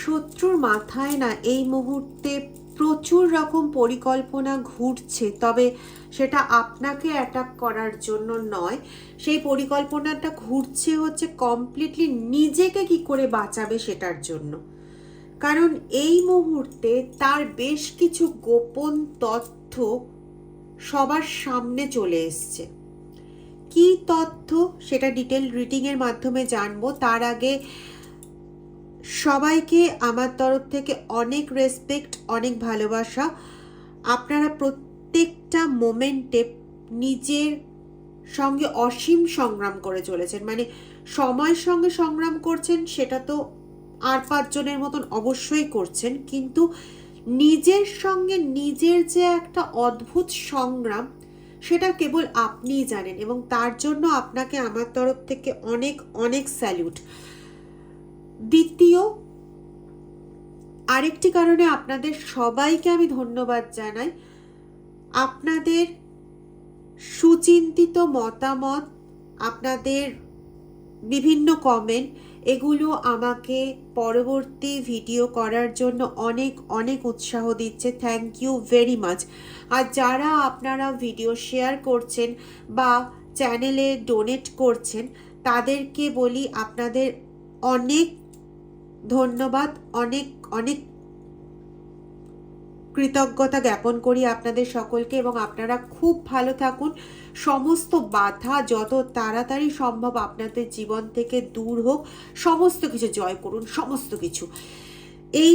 শত্রুর মাথায় না এই মুহূর্তে প্রচুর রকম পরিকল্পনা ঘুরছে, তবে সেটা আপনাকে অ্যাটাক করার জন্য নয়। সেই পরিকল্পনাটা ঘুরছে হচ্ছে কমপ্লিটলি নিজেকে কি করে বাঁচাবে সেটার জন্য। কারণ এই মুহূর্তে তার বেশ কিছু গোপন তথ্য সবার সামনে চলে এসছে। কি তথ্য সেটা ডিটেল রিডিংয়ের মাধ্যমে জানবো। তার আগে সবাইকে আমার তরফ থেকে অনেক রেসপেক্ট, অনেক ভালোবাসা। আপনারা প্রত্যেকটা মোমেন্টে নিজের সঙ্গে অসীম সংগ্রাম করে চলেছেন, মানে সময়ের সঙ্গে সংগ্রাম করছেন সেটা তো আর পাঁচজনের মতন অবশ্যই করছেন, কিন্তু নিজের সঙ্গে নিজের যে একটা অদ্ভুত সংগ্রাম সেটা কেবল আপনিই জানেন, এবং তার জন্য আপনাকে আমার তরফ থেকে অনেক অনেক স্যালিউট। দ্বিতীয় আরেকটি কারণে আপনাদের সবাইকে আমি ধন্যবাদ জানাই। আপনাদের সুচিন্তিত মতামত, আপনাদের বিভিন্ন কমেন্ট, এগুলো আমাকে পরবর্তী ভিডিও করার জন্য অনেক অনেক উৎসাহ দিচ্ছে। Thank you very much. আর যারা আপনারা ভিডিও শেয়ার করছেন বা চ্যানেলে ডোনেট করছেন তাদেরকে বলি আপনাদের অনেক ধন্যবাদ, অনেক অনেক কৃতজ্ঞতা জ্ঞাপন করি আপনাদের সকলকে, এবং আপনারা খুব ভালো থাকুন। সমস্ত বাধা যত তাড়াতাড়ি সম্ভব আপনাদের জীবন থেকে দূর হোক, সমস্ত কিছু জয় করুন, সমস্ত কিছু। এই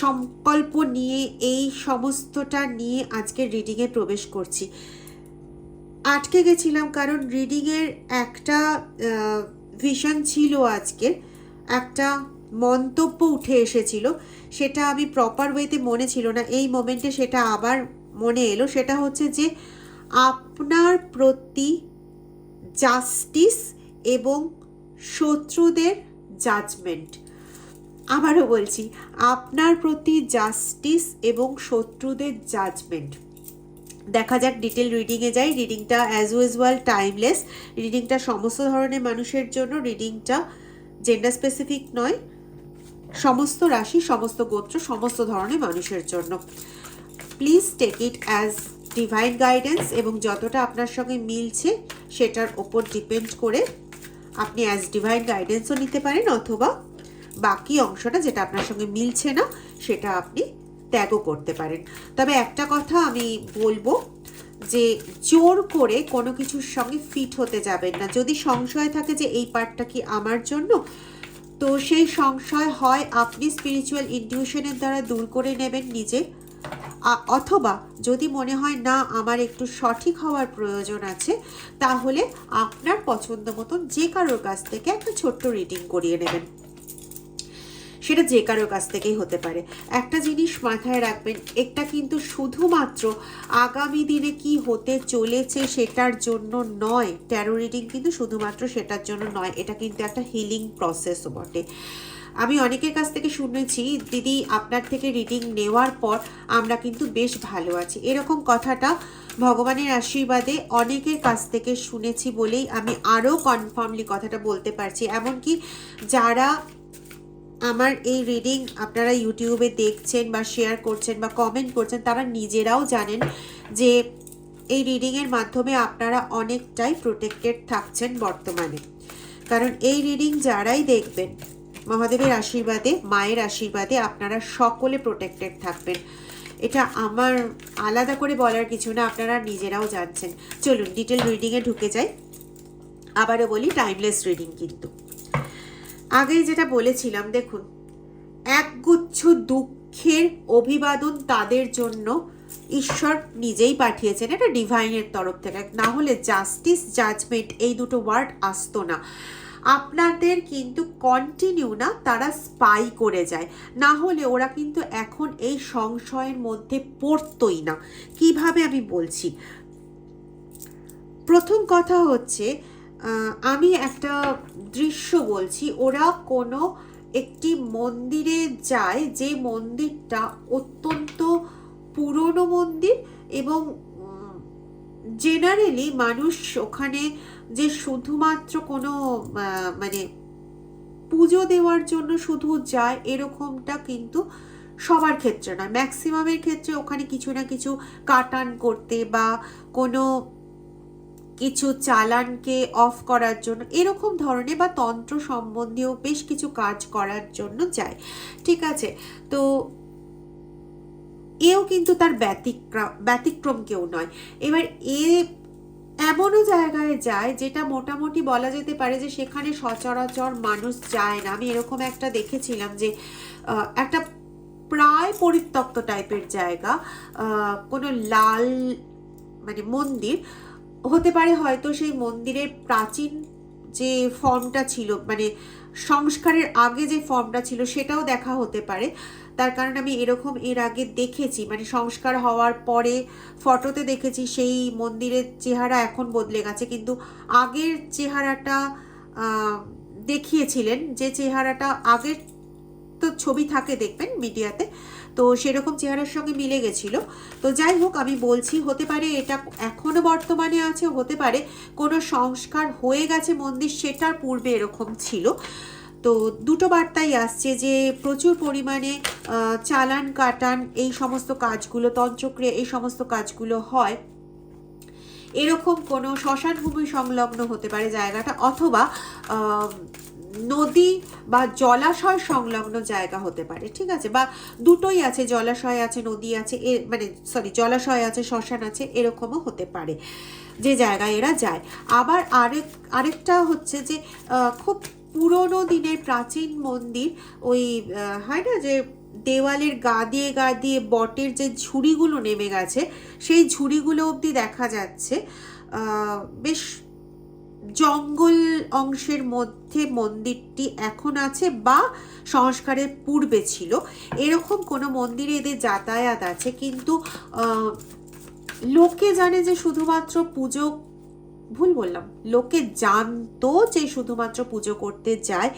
সংকল্প নিয়ে, এই সমস্তটা নিয়ে আজকে রিডিংয়ে প্রবেশ করছি। আটকে গেছিলাম কারণ রিডিংয়ের একটা ভিশন ছিল, আজকের একটা মন্তব্য উঠে এসেছিল, সেটা আমি প্রপার ওয়েতে মনে ছিল না। এই মোমেন্টে সেটা আবার মনে এলো। সেটা হচ্ছে যে আপনার প্রতি জাস্টিস এবং শত্রুদের জাজমেন্ট। আবারও বলছি, আপনার প্রতি জাস্টিস এবং শত্রুদের জাজমেন্ট। দেখা যাক, ডিটেল রিডিংয়ে যাই। রিডিংটা অ্যাজ ইউজুয়াল টাইমলেস। রিডিংটা সমস্ত ধরনের মানুষের জন্য। রিডিংটা জেন্ডার স্পেসিফিক নয়, সমস্ত রাশি, সমস্ত গোত্র, সমস্ত ধরনের মানুষের জন্য। Please take it as divine guidance, এবং যতটা আপনার সঙ্গে মিলছে সেটার ওপর ডিপেন্ড করে আপনি অ্যাজ ডিভাইন গাইডেন্সও নিতে পারেন, অথবা বাকি অংশটা যেটা আপনার সঙ্গে মিলছে না সেটা আপনি ত্যাগও করতে পারেন। তবে একটা কথা আমি বলবো যে জোর করে কোনো কিছুর সঙ্গে ফিট হতে যাবেন না। যদি সংশয় থাকে যে এই পার্টটা কি আমার জন্য, তো সেই সংশয় হয় আপনি স্পিরিচুয়াল ইনটিউশনের দ্বারা দূর করে নেবেন নিজে, অথবা যদি মনে হয় না আমার একটু সঠিক হওয়ার প্রয়োজন আছে, তাহলে আপনার পছন্দ মতন যে কারোর কাছ থেকে একটা ছোট্ট রিডিং করিয়ে নেবেন। সেটা যে কারোর কাছ থেকেই হতে পারে। একটা জিনিস মাথায় রাখবেন, এটা কিন্তু শুধুমাত্র আগামী দিনে কি হতে চলেছে সেটার জন্য নয়। ট্যারো রিডিং কিন্তু শুধুমাত্র সেটার জন্য নয়, এটা কিন্তু একটা হিলিং প্রসেসও বটে। আমি অনেকের কাছ থেকে শুনেছি, দিদি আপনার থেকে রিডিং নেওয়ার পর আমরা কিন্তু বেশ ভালো আছি, এরকম কথাটা ভগবানের আশীর্বাদে অনেকের কাছ থেকে শুনেছি বলেই আমি আরও কনফার্মলি কথাটা বলতে পারছি। এমনকি যারা আমার এই রিডিং আপনারা ইউটিউবে দেখছেন বা শেয়ার করছেন বা কমেন্ট করছেন, তারা নিজেরাও জানেন যে এই রিডিংয়ের মাধ্যমে আপনারা অনেকটাই প্রোটেক্টেড থাকছেন বর্তমানে। কারণ এই রিডিং যারাই দেখবেন, মহাদেবের আশীর্বাদে, মায়ের আশীর্বাদে আপনারা সকলে প্রোটেক্টেড থাকবেন। এটা আমার আলাদা করে বলার কিছু না, আপনারা নিজেরাও জানছেন। চলুন ডিটেল রিডিংয়ে ঢুকে যাই। আবারও বলি, টাইমলেস রিডিং কিন্তু। আগেই যেটা বলেছিলাম, দেখুন, একগুচ্ছ দুঃখের অভিবাদন তাদের জন্য ঈশ্বর নিজেই পাঠিয়েছেন, এটা ডিভাইনের তরফ থেকে, না হলে জাস্টিস, জাজমেন্ট এই দুটো ওয়ার্ড আসতো না। আপনাদের কিন্তু কন্টিনিউ না, তারা স্পাই করে যায়, না হলে ওরা কিন্তু এখন এই সংশয়ের মধ্যে পড়তই না। কিভাবে আমি বলছি, প্রথম কথা হচ্ছে, আমি একটা দৃশ্য বলছি। ওরা কোনো একটি মন্দিরে যায়, যে মন্দিরটা অত্যন্ত পুরনো মন্দির এবং জেনারেলি মানুষ ওখানে যে শুধুমাত্র কোনো মানে পুজো দেওয়ার জন্য শুধু যায় এরকমটা কিন্তু সবার ক্ষেত্রে নয়। ম্যাক্সিমামের ক্ষেত্রে ওখানে কিছু না কিছু কাটান করতে বা কোনো কিছু চালানকে অফ করার জন্য এরকম ধরনের বা তন্ত্র সম্বন্ধীয় বেশ কিছু কাজ করার জন্য যায়। ঠিক আছে, তো এও কিন্তু তার ব্যতিক্রম কেউ নয়। এবার এ এমনও জায়গায় যায় যেটা মোটামুটি বলা যেতে পারে যে সেখানে সচরাচর মানুষ যায় না। আমি এরকম একটা দেখেছিলাম যে একটা প্রায় পরিত্যক্ত টাইপের জায়গা, কোনো লাল মানে মন্দির হতে পারে, হয়তো সেই মন্দিরের প্রাচীন যে ফর্মটা ছিল মানে সংস্কারের আগে যে ফর্মটা ছিল সেটাও দেখা হতে পারে। তার কারণ আমি এরকম এর আগে দেখেছি, মানে সংস্কার হওয়ার পরে ফটোতে দেখেছি সেই মন্দিরের চেহারা এখন বদলে গেছে, কিন্তু আগের চেহারাটা দেখিয়েছিলেন, যে চেহারাটা আগের তো ছবি থাকে দেখবেন মিডিয়াতে, তো সেরকম চেহারার সঙ্গে মিলে গেছিল। তো যাই হোক, আমি বলছি হতে পারে এটা এখনো বর্তমানে আছে, হতে পারে কোনো সংস্কার হয়ে গেছে মন্দির, সেটার পূর্বে এরকম ছিল। তো দুটো বার্তাই আসছে যে প্রচুর পরিমাণে চালান কাটান এই সমস্ত কাজগুলো, তন্ত্রক্রিয়া এই সমস্ত কাজগুলো হয়। এরকম কোনো শ্মশান ভূমি সংলগ্ন হতে পারে জায়গাটা, অথবা নদী বা জলাশয় সংলগ্ন জায়গা হতে পারে। ঠিক আছে, বা দুটোই আছে, জলাশয় আছে, নদী আছে, মানে সরি জলাশয় আছে, শ্মশান আছে, এরকমও হতে পারে যে জায়গায় এরা যায়। আবার আরেকটা হচ্ছে যে খুব পুরোনো দিনের প্রাচীন মন্দির, ওই হয় না যে দেওয়ালের গা দিয়ে বটের যে ঝুড়িগুলো নেমে গেছে, সেই ঝুড়িগুলো অবধি দেখা যাচ্ছে। বেশ জঙ্গল অংশের মধ্যে মন্দিরটি এখন আছে বা সংস্কারের পূর্বে ছিল, এরকম কোনো মন্দিরে এদের যাতায়াত আছে। কিন্তু লোকে জানে যে শুধুমাত্র পুজো, ভুল বললাম, লোকে জানতো যে শুধুমাত্র পুজো করতে যায়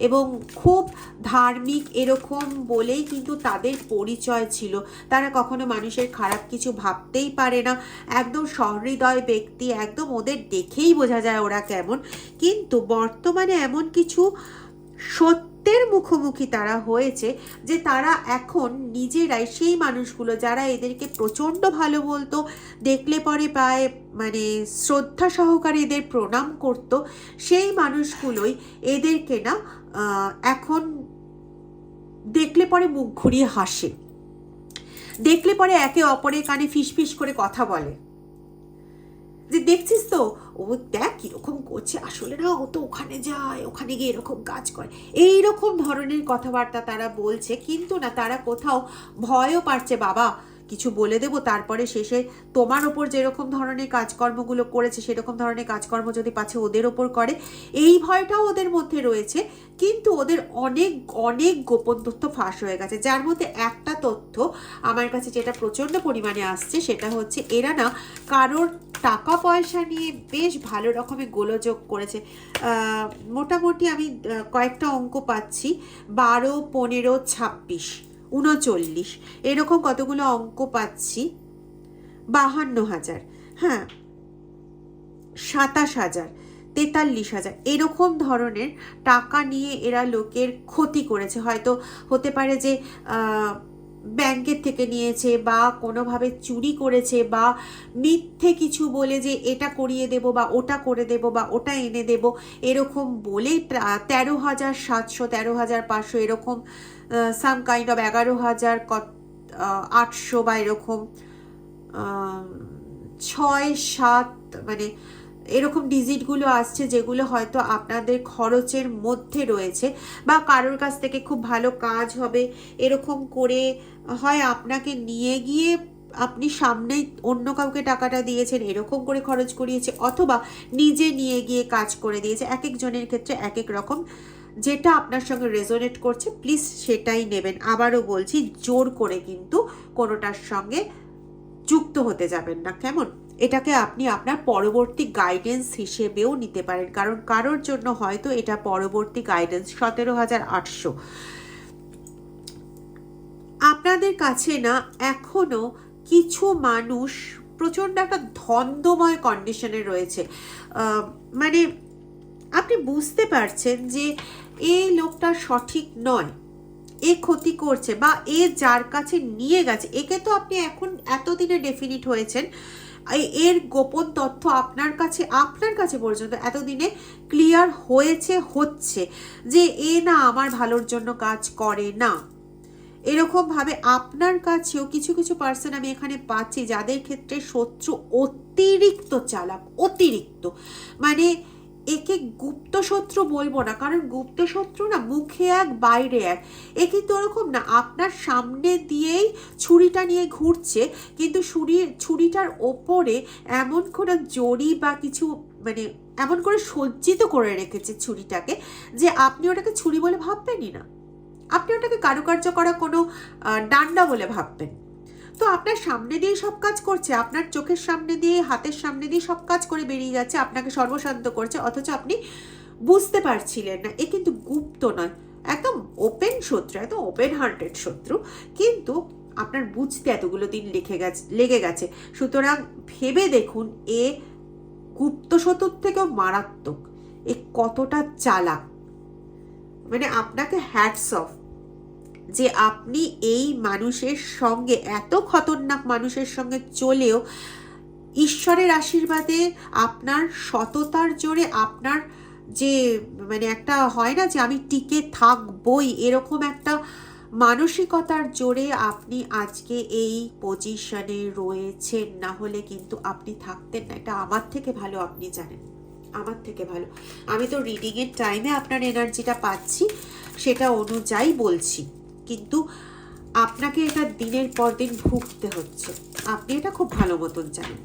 এবং খুব ধার্মিক এরকম বলেই কিন্তু তাদের পরিচয় ছিল। তারা কখনো মানুষের খারাপ কিছু ভাবতেই পারে না, একদম সহৃদয় ব্যক্তি, একদম ওদের দেখেই বোঝা যায় ওরা কেমন। কিন্তু বর্তমানে এমন কিছু সত্যের মুখোমুখি তারা হয়েছে যে তারা এখন নিজেরাই সেই মানুষগুলো যারা এদেরকে প্রচণ্ড ভালো বলতো, দেখলে পরে প্রায় মানে শ্রদ্ধা সহকারে এদের প্রণাম করত, সেই মানুষগুলোই এদেরকে না এখন দেখলে পরে মুখ ঘুরিয়ে হাসে, দেখলে পরে একে অপরের কানে ফিসফিস করে কথা বলে যে দেখছিস তো ও দেখ কিরকম করছে, আসলে না ও তো ওখানে যায়, ওখানে গিয়ে এরকম কাজ করে, এইরকম ধরনের কথাবার্তা তারা বলছে। কিন্তু না, তারা কোথাও ভয়ও পাচ্ছে, বাবা কিছু বলে দেবো তারপরে শেষে তোমার ওপর যেরকম ধরনের কাজকর্মগুলো করেছে সেরকম ধরনের কাজকর্ম যদি পাচ্ছে ওদের ওপর করে, এই ভয়টাও ওদের মধ্যে রয়েছে। কিন্তু ওদের অনেক অনেক গোপন তথ্য ফাঁস হয়ে গেছে, যার মধ্যে একটা তথ্য আমার কাছে যেটা প্রচণ্ড পরিমাণে আসছে সেটা হচ্ছে এরা না কারোর টাকা পয়সা নিয়ে বেশ ভালো রকমের গোলযোগ করেছে। মোটামুটি আমি কয়েকটা অঙ্ক পাচ্ছি, 12, 15, 26, 39, এরকম কতগুলো অঙ্ক পাচ্ছি। 52,000, হ্যাঁ 27,000, 43,000, এরকম ধরনের টাকা নিয়ে এরা লোকের ক্ষতি করেছে। হয়তো হতে পারে যে ব্যাংকের থেকে নিয়েছে বা কোনোভাবে চুরি করেছে বা মিথ্যে কিছু বলে যে এটা করিয়ে দেব বা ওটা করে দেব বা ওটা এনে দেব এরকম বলেই 13,700, 13,500 এরকম সাম কাইন্ড অফ 11,800 বা এরকম 6, 7 মানে এরকম ডিজিটগুলো আসছে, যেগুলো হয়তো আপনাদের খরচের মধ্যে রয়েছে বা কারোর কাছ থেকে খুব ভালো কাজ হবে এরকম করে হয় আপনাকে নিয়ে গিয়ে আপনি সামনেই অন্য কাউকে টাকাটা দিয়েছেন, এরকম করে খরচ করিয়েছে, অথবা নিজে নিয়ে গিয়ে কাজ করে দিয়েছে। এক একজনের ক্ষেত্রে এক এক রকম, যেটা আপনার সঙ্গে রেজোনেট করছে প্লিজ সেটাই নেবেন। আবারও বলছি, জোর করে কিন্তু কোনোটার সঙ্গে যুক্ত হতে যাবেন না, কেমন? এটাকে আপনি আপনার পরবর্তী গাইডেন্স হিসেবেও নিতে পারেন, কারণ কারোর জন্য হয়তো এটা পরবর্তী গাইডেন্স। 17,800 আপনাদের কাছে না এখনো কিছু মানুষ প্রচণ্ড একটা ধন্দময় কন্ডিশনে রয়েছে। মানে আপনি বুঝতে পারছেন যে এই লোকটা সঠিক নয়, এ ক্ষতি করছে, বা এ যার কাছে নিয়ে গেছে, একে তো আপনি এখন এতদিনে ডেফিনিট হয়েছেন, এর গোপন তথ্য আপনার কাছে পর্যন্ত এতদিনে ক্লিয়ার হচ্ছে যে এ না আমার ভালোর জন্য কাজ করে না। এরকম ভাবে আপনার কাছেও কিছু কিছু পার্সন আমি এখানে পাচ্ছি যাদের ক্ষেত্রে শত্রু অতিরিক্ত চালাক, অতিরিক্ত, মানে একে গুপ্ত শত্রু বলবো না, কারণ গুপ্ত শত্রু না মুখে এক বাইরে এক। এ কিন্তু ওরকম না, আপনার সামনে দিয়েই ছুরিটা নিয়ে ঘুরছে, কিন্তু ছুরিটার ওপরে এমন কোনো জড়ি বা কিছু মানে এমন করে সজ্জিত করে রেখেছে ছুরিটাকে যে আপনি ওটাকে ছুরি বলে ভাববেনই না, আপনি ওটাকে কারুকার্য করা কোনো ডান্ডা বলে ভাববেন। তো আপনার সামনে দিয়ে সব কাজ করছে, আপনার চোখের সামনে দিয়ে, হাতের সামনে দিয়ে সব কাজ করে বেরিয়ে যাচ্ছে, আপনাকে সর্বশান্ত করছে, অথচ আপনি বুঝতে পারছিলেন না। এ কিন্তু গুপ্ত নয়, একদম ওপেন শত্রু, একদম ওপেন হার্টেড শত্রু, কিন্তু আপনার বুঝতে এতগুলো দিন লেগে গেছে। সুতরাং ভেবে দেখুন এ গুপ্ত শত্রুর থেকেও মারাত্মক, এ কতটা চালাক। মানে আপনাকে হ্যাটস অফ যে আপনি এই মানুষের সঙ্গে, এত খতরনাক মানুষের সঙ্গে চলেও ঈশ্বরের আশীর্বাদে, আপনার সততার জোরে, আপনার যে মানে একটা হয় না যে আমি টিকে থাকবই, এরকম একটা মানসিকতার জোরে আপনি আজকে এই পজিশনে রয়েছেন, না হলে কিন্তু আপনি থাকতেন না। এটা আমার থেকে ভালো আপনি জানেন, আমার থেকে ভালো। আমি তো রিডিংয়ের টাইমে আপনার এনার্জিটা পাচ্ছি, সেটা অনুযায়ী বলছি, কিন্তু আপনাকে এটা দিনের পর দিন ভুগতে হচ্ছে, আপনি এটা খুব ভালো মতন জানেন।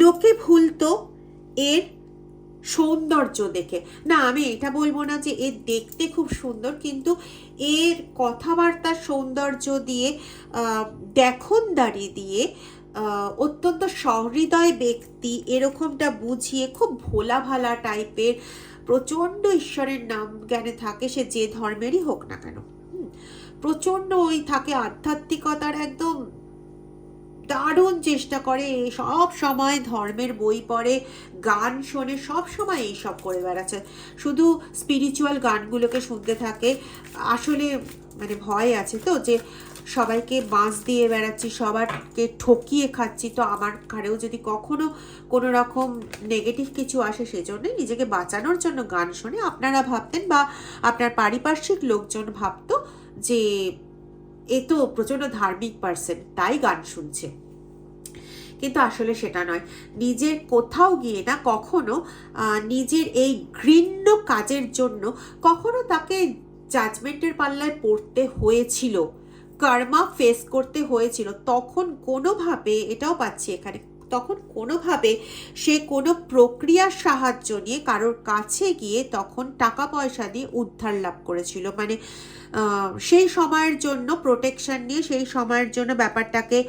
লোকে ভুলতো এর সৌন্দর্য দেখে, না আমি এটা বলবো না যে এর দেখতে খুব সুন্দর, কিন্তু এর কথাবার্তার সৌন্দর্য দিয়ে, দেখনদারি দিয়ে, অত্যন্ত সহৃদয় ব্যক্তি এরকমটা বুঝিয়ে, খুব ভোলা ভালা টাইপের, প্রচণ্ড ঈশ্বরের নাম জ্ঞানে থাকে, সে যে ধর্মেরই হোক না কেন, প্রচণ্ড ওই থাকে আধ্যাত্মিকতার, একদম দারুণ চেষ্টা করে, সব সময় ধর্মের বই পড়ে, গান শোনে, সব সময় এইসব করে বেড়াচ্ছে, শুধু স্পিরিচুয়াল গানগুলোকে শুনতে থাকে। আসলে মানে ভয় আছে তো যে সবাইকে বাঁশ দিয়ে বেড়াচ্ছি, সবাইকে ঠকিয়ে খাচ্ছি, তো আমার ঘরেও যদি কখনো কোনো রকম নেগেটিভ কিছু আসে, সেজন্য নিজেকে বাঁচানোর জন্য গান শোনে। আপনারা ভাবতেন বা আপনার পারিপার্শ্বিক লোকজন ভাবতো যে এ তো প্রচণ্ড ধার্মিক পার্সন, তাই গান শুনছে, কিন্তু আসলে সেটা নয়। নিজের কোথাও গিয়ে না কখনো নিজের এই ঘৃণ্য কাজের জন্য কখনো তাকে জাজমেন্টের পাল্লায় পড়তে হয়েছিল, কর্মা ফেস করতে হয়েছিল, তখন কোনোভাবে, এটাও পাচ্ছি এখানে, তখন কোনোভাবে সে কোনো প্রক্রিয়ার সাহায্য নিয়ে কারোর কাছে গিয়ে তখন টাকা পয়সা দিয়ে উদ্ধার লাভ করেছিল। মানে সেই সময়ের জন্য প্রোটেকশন নিয়ে, সেই সময়ের জন্য ব্যাপারটাকে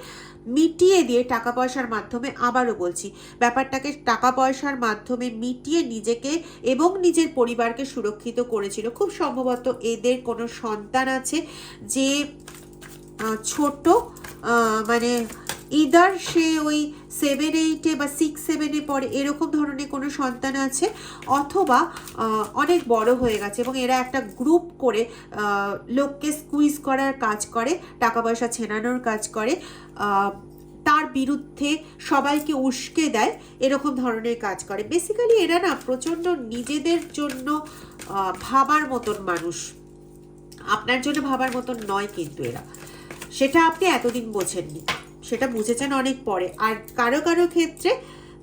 মিটিয়ে দিয়ে, টাকা পয়সার মাধ্যমে, আবারও বলছি, ব্যাপারটাকে টাকা পয়সার মাধ্যমে মিটিয়ে নিজেকে এবং নিজের পরিবারকে সুরক্ষিত করেছিল। খুব সম্ভবত এদের কোনো সন্তান আছে যে ছোট, মানে ইদার সে ওই 7-8 বা 6-7 পরে, এরকম ধরনের কোনো সন্তান আছে, অথবা অনেক বড় হয়ে গেছে এবং এরা একটা গ্রুপ করে লোককে স্কুইজ করার কাজ করে, টাকা পয়সা ছেনানোর কাজ করে, তার বিরুদ্ধে সবাইকে উস্কে দেয়, এরকম ধরনের কাজ করে। বেসিক্যালি এরা না প্রচণ্ড নিজেদের জন্য ভাবার মতন মানুষ, আপনার জন্য ভাবার মতন নয়, কিন্তু এরা, সেটা আপনি এতদিন বোঝেননি, সেটা বুঝেছেন অনেক পরে। আর কারো কারো ক্ষেত্রে,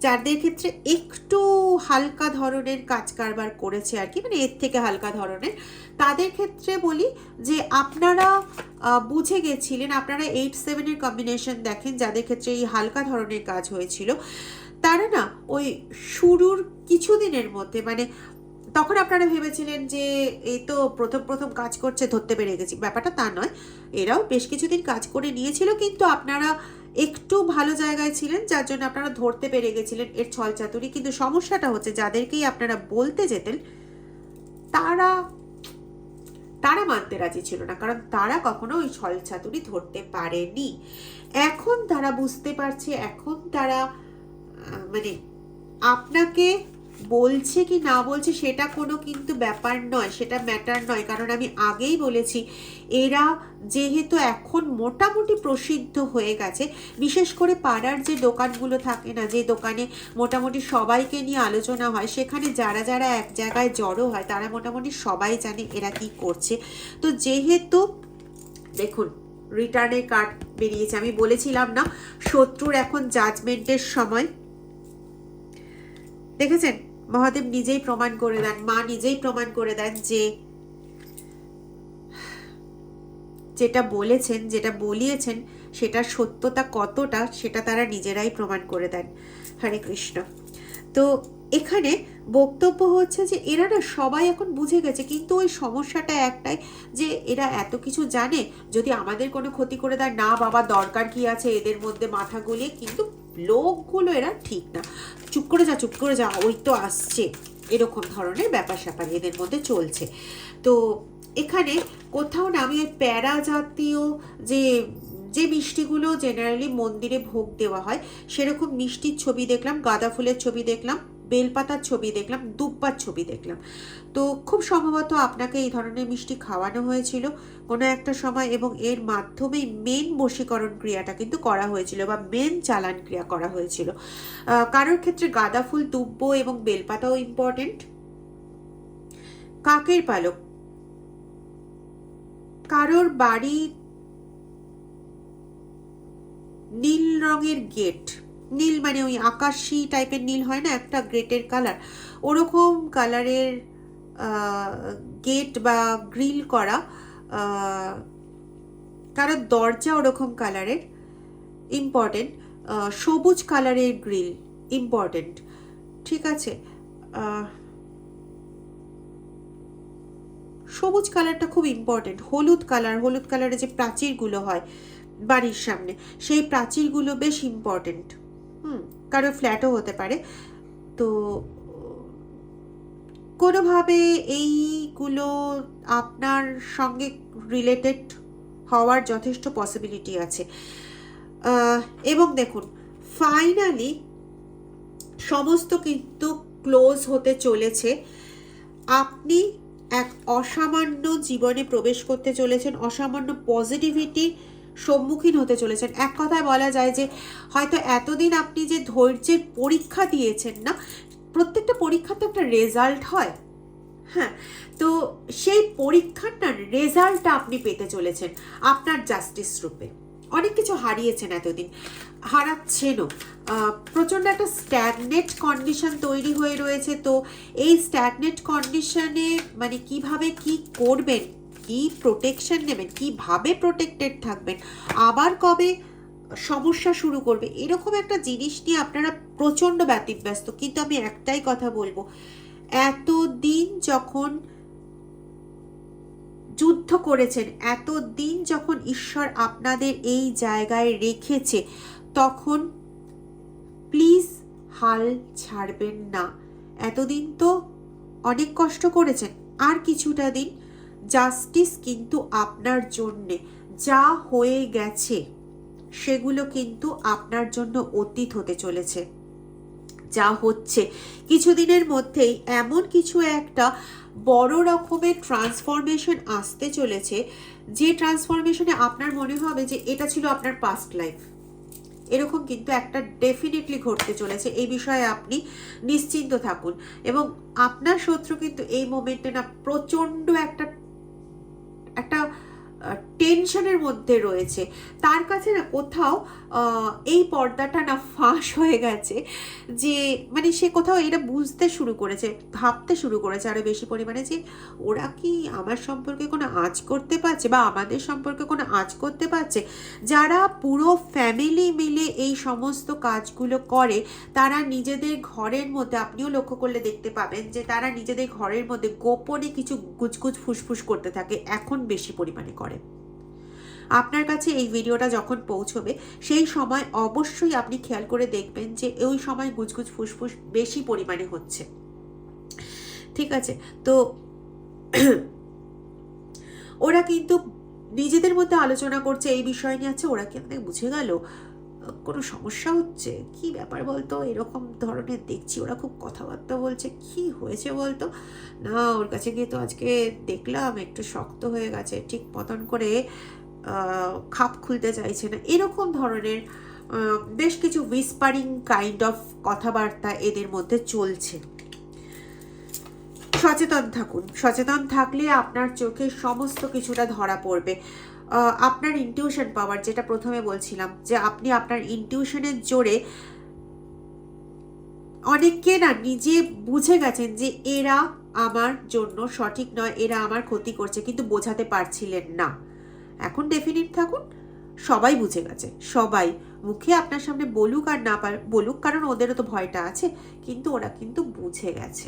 যাদের ক্ষেত্রে একটু হালকা ধরনের কাজ কারবার করেছে আর কি, মানে এর থেকে হালকা ধরনের, তাদের ক্ষেত্রে বলি যে আপনারা বুঝে গেছিলেন, আপনারা 8-7 কম্বিনেশন দেখেন, যাদের ক্ষেত্রে এই হালকা ধরনের কাজ হয়েছিল, তারা না ওই শুরুর কিছুদিনের মধ্যে, মানে তখন আপনারা ভেবেছিলেন যে এই তো প্রথম কাজ করছে, ধরতে পেরে গেছি, ব্যাপারটা তা নয়। এরাও বেশ কিছুদিন কাজ করে নিয়েছিল, কিন্তু আপনারা একটু ভালো জায়গায় ছিলেন, যার জন্য আপনারা ধরতে পেরে গেছিলেন এর ছলচাতুরি। কিন্তু সমস্যাটা হচ্ছে, যাদেরকেই আপনারা বলতে যেতেন, তারা তারা মানতে রাজি ছিল না, কারণ তারা কখনো ওই ছলচাতুরি ধরতে পারেনি। এখন তারা বুঝতে পারছে, এখন তারা মানে আপনাকে বলছে কি না বলছে সেটা কোনো কিন্তু ব্যাপার নয়, সেটা ম্যাটার নয়। কারণ আমি আগেই বলেছি, এরা যেহেতু এখন মোটামুটি প্রসিদ্ধ হয়ে গেছে, বিশেষ করে পাড়ার যে দোকানগুলো থাকে না, যে দোকানে মোটামুটি সবাইকে নিয়ে আলোচনা হয়, সেখানে যারা যারা এক জায়গায় জড়ো হয় তারা মোটামুটি সবাই জানে এরা কি করছে। তো যেহেতু দেখুন রিটার্নের কার্ড বেরিয়েছে, আমি বলেছিলাম না শত্রুর এখন জাজমেন্টের সময়। দেখেছেন মহাদেব নিজেই প্রমাণ করে দেন, মা নিজেই প্রমাণ করে দেন যে যেটা বলেছেন, যেটা বলিয়েছেন সেটার সত্যতা কতটা সেটা তারা নিজেরাই প্রমাণ করে দেন। হরে কৃষ্ণ। তো এখানে বক্তব্য হচ্ছে যে এরা না সবাই এখন বুঝে গেছে, কিন্তু ওই সমস্যাটা একটাই যে এরা এত কিছু জানে, যদি আমাদের কোনো ক্ষতি করে দেয়, না বাবা দরকার কি আছে এদের মধ্যে মাথা গলিয়ে, কিন্তু লোকগুলো এরা ঠিক না, চুপ করে যা চুপ করে যা, ওই তো আসছে, এরকম ধরনের ব্যাপার স্যাপার এদের মধ্যে চলছে। তো এখানে কোথাও না আমি ওই প্যারা জাতীয় যে যে মিষ্টিগুলো জেনারেলি মন্দিরে ভোগ দেওয়া হয় সেরকম মিষ্টির ছবি দেখলাম, গাঁদা ফুলের ছবি দেখলাম, বেলপাতার ছবি দেখলাম, দুব্বার ছবি দেখলাম। তো খুব সম্ভবত আপনাকে এই ধরনের মিষ্টি খাওয়ানো হয়েছিল কোনো একটা সময়, এবং এর মাধ্যমেই মেন বশীকরণ ক্রিয়াটা কিন্তু করা হয়েছিল বা মেন চালান ক্রিয়া করা হয়েছিল। কারোর ক্ষেত্রে গাঁদা ফুল, দুব্ব এবং বেলপাতাও ইম্পর্টেন্ট। কাকের পালক, কারোর বাড়ি নীল রঙের গেট, নীল মানে ওই আকাশি টাইপের নীল হয় না একটা গেটের কালার, ওরকম কালারের গেট বা গ্রিল করা, কারোর দরজা ওরকম কালারের ইম্পর্টেন্ট, সবুজ কালারের গ্রিল ইম্পর্টেন্ট। ঠিক আছে, সবুজ কালারটা খুব ইম্পর্টেন্ট। হলুদ কালারে যে প্রাচীরগুলো হয় বাড়ির সামনে, সেই প্রাচীরগুলো বেশ ইম্পর্টেন্ট। কারো ফ্ল্যাটও হতে পারে। তো কোনোভাবে এইগুলো আপনার সঙ্গে রিলেটেড হওয়ার যথেষ্ট পসিবিলিটি আছে। এবং দেখুন ফাইনালি সমস্ত কিন্তু ক্লোজ হতে চলেছে। আপনি এক অসামান্য জীবনে প্রবেশ করতে চলেছেন, অসামান্য পজিটিভিটি সম্মুখীন হতে চলেছেন। এক কথায় বলা যায় যে হয়তো এতদিন আপনি যে ধৈর্যের পরীক্ষা দিয়েছেন না, প্রত্যেকটা পরীক্ষার তো একটা রেজাল্ট হয়, হ্যাঁ, তো সেই পরীক্ষার না রেজাল্টটা আপনি পেতে চলেছেন আপনার জাস্টিস রূপে। অনেক কিছু হারিয়েছেন এতদিন, হারাচ্ছেনও। প্রচণ্ড একটা স্ট্যাগনেট কন্ডিশন তৈরি হয়ে রয়েছে। তো এই স্ট্যাগনেট কন্ডিশনে মানে কিভাবে কি করবেন, কি প্রোটেকশন নেবেন, কিভাবে প্রোটেক্টেড থাকবেন, আবার কবে সমস্যা শুরু করবে, এরকম একটা জিনিস নিয়ে আপনারা প্রচণ্ড ব্যতিব্যস্ত। কিন্তু আমি একটাই কথা বলবো, এতদিন যখন যুদ্ধ করেছেন, এতদিন যখন ঈশ্বর আপনাদের এই জায়গায় রেখেছে, তখন প্লিজ হাল ছাড়বেন না। এতদিন তো অনেক কষ্ট করেছেন, আর কিছুটা দিন জাস্টিস কিন্তু আপনার জন্যে, যা হয়ে গেছে সেগুলো কিন্তু আপনার জন্য অতীত হতে চলেছে। যা হচ্ছে কিছুদিনের মধ্যেই এমন কিছু একটা বড় রকমের ট্রান্সফরমেশন আসতে চলেছে, যে ট্রান্সফরমেশনে আপনার মনে হবে যে এটা ছিল আপনার পাস্ট লাইফ। এরকম কিন্তু একটা ডেফিনেটলি ঘটতে চলেছে, এই বিষয়ে আপনি নিশ্চিন্ত থাকুন। এবং আপনার শত্রু কিন্তু এই মোমেন্টে না প্রচণ্ড একটা টেনশনের মধ্যে রয়েছে। তার কাছে না কোথাও এই পর্দাটা না ফাঁস হয়ে গেছে, যে মানে সে কোথাও এটা বুঝতে শুরু করেছে, ভাবতে শুরু করেছে আরো বেশি পরিমাণে, যে ওরা কি আমার সম্পর্কে কোনো আঁচ করতে পারছে বা আমাদের সম্পর্কে কোনো আঁচ করতে পারছে। যারা পুরো ফ্যামিলি মিলে এই সমস্ত কাজগুলো করে, তারা নিজেদের ঘরের মধ্যে, আপনিও লক্ষ্য করলে দেখতে পাবেন যে তারা নিজেদের ঘরের মধ্যে গোপনে কিছু গুজগুজ ফুসফুস করতে থাকে, এখন বেশি পরিমাণে করে। আপনার কাছে এই ভিডিওটা যখন পৌঁছবে সেই সময় অবশ্যই আপনি খেয়াল করে দেখবেন যে ওই সময় গুজগুজ ফুসফুস বেশি পরিমাণে হচ্ছে। ঠিক আছে, তো ওরা কিন্তু নিজেদের মধ্যে আলোচনা করছে এই বিষয় নিয়ে। আছে ওরা কিন্তু বুঝে গেল কোনো সমস্যা হচ্ছে, কি ব্যাপার বলতো, এরকম ধরনের দেখছি ওরা খুব কথাবার্তা বলছে, কি হয়েছে বলতো না, ওর কাছে গিয়ে তো আজকে দেখলাম একটু শক্ত হয়ে গেছে, ঠিক মতন করে খাপ খুলতে চাইছে না, এরকম ধরনের বেশ কিছু উইসপারিং কাইন্ড অফ কথাবার্তা এদের মধ্যে চলছে। সচেতন থাকুন, সচেতন থাকলে আপনার চোখে সমস্ত কিছুটা ধরা পড়বে। আপনার ইনটিউশন পাওয়ার, যেটা প্রথমে বলছিলাম যে আপনি আপনার ইনটিউশনের জোরে অনেককে না নিজে বুঝে গেছেন যে এরা আমার জন্য সঠিক নয়, এরা আমার ক্ষতি করছে, কিন্তু বোঝাতে পারছিলেন না। এখন ডেফিনিট থাকুন, সবাই বুঝে গেছে, সবাই মুখে আপনার সামনে বলুক আর না বলুক, কারণ ওদেরও তো ভয়টা আছে, কিন্তু ওরা কিন্তু বুঝে গেছে।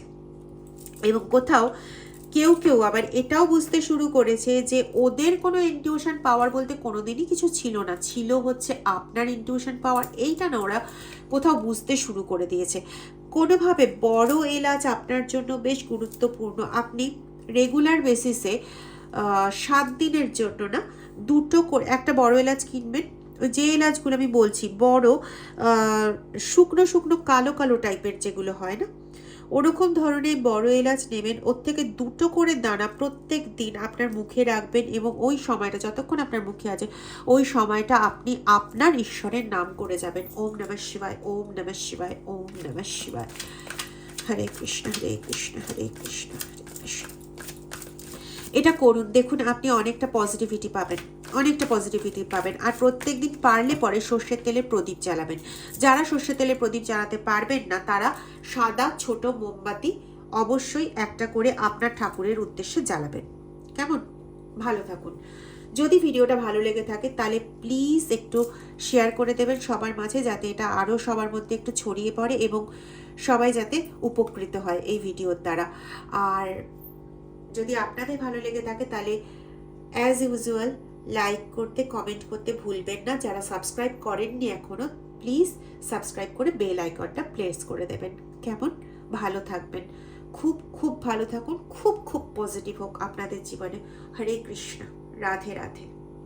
এবং কোথাও কেউ কেউ আবার এটাও বুঝতে শুরু করেছে যে ওদের কোনো ইনটিউশন পাওয়ার বলতে কোনোদিনই কিছু ছিল না, ছিল হচ্ছে আপনার ইনটিউশন পাওয়ার। এইটা না ওরা কোথাও বুঝতে শুরু করে দিয়েছে। কোনোভাবে বড় এলাচ আপনার জন্য বেশ গুরুত্বপূর্ণ। আপনি রেগুলার বেসিসে 7 দিনের জন্য না 2টো করে একটা বড় এলাচ কিনবেন। যে এলাচগুলো আমি বলছি বড় শুকনো শুকনো কালো কালো টাইপের যেগুলো হয় না, ওরকম ধরনের বড় এলাচ নেবেন। ওর থেকে 2টো করে দানা প্রত্যেক দিন আপনার মুখে রাখবেন, এবং ওই সময়টা যতক্ষণ আপনার মুখে আছে ওই সময়টা আপনি আপনার ঈশ্বরের নাম করে যাবেন, ওম নমঃ শিবায়, ওম নমঃ শিবায়, ওম নমঃ শিবায়, হরে কৃষ্ণ হরে কৃষ্ণ হরে কৃষ্ণ হরে কৃষ্ণ। এটা করুন, দেখুন আপনি অনেকটা পজিটিভিটি পাবেন, অনেকটা পজিটিভিটি পাবেন। আর প্রত্যেক দিন পারলে পরে সর্ষের তেলের প্রদীপ জ্বালাবেন। যারা সর্ষের তেলের প্রদীপ জ্বালাতে পারবেন না তারা সাদা ছোট মোমবাতি অবশ্যই একটা করে আপনার ঠাকুরের উদ্দেশ্যে জ্বালাবেন। কেমন? ভালো থাকুন। যদি ভিডিওটা ভালো লেগে থাকে তাহলে প্লিজ একটু শেয়ার করে দেবেন সবার মাঝে, যাতে এটা আরও সবার মধ্যে একটু ছড়িয়ে পড়ে এবং সবাই যাতে উপকৃত হয় এই ভিডিওর দ্বারা। আর যদি আপনাদের ভালো লেগে থাকে তাহলে অ্যাজ ইউজুয়াল লাইক করতে, কমেন্ট করতে ভুলবেন না। যারা সাবস্ক্রাইব করেননি এখনো, প্লিজ সাবস্ক্রাইব করে বেল আইকনটা প্রেস করে দেবেন। কেমন? ভালো থাকবেন, খুব খুব ভালো থাকুন, খুব খুব পজিটিভ হোক আপনাদের জীবনে। হরে কৃষ্ণ, রাধে রাধে।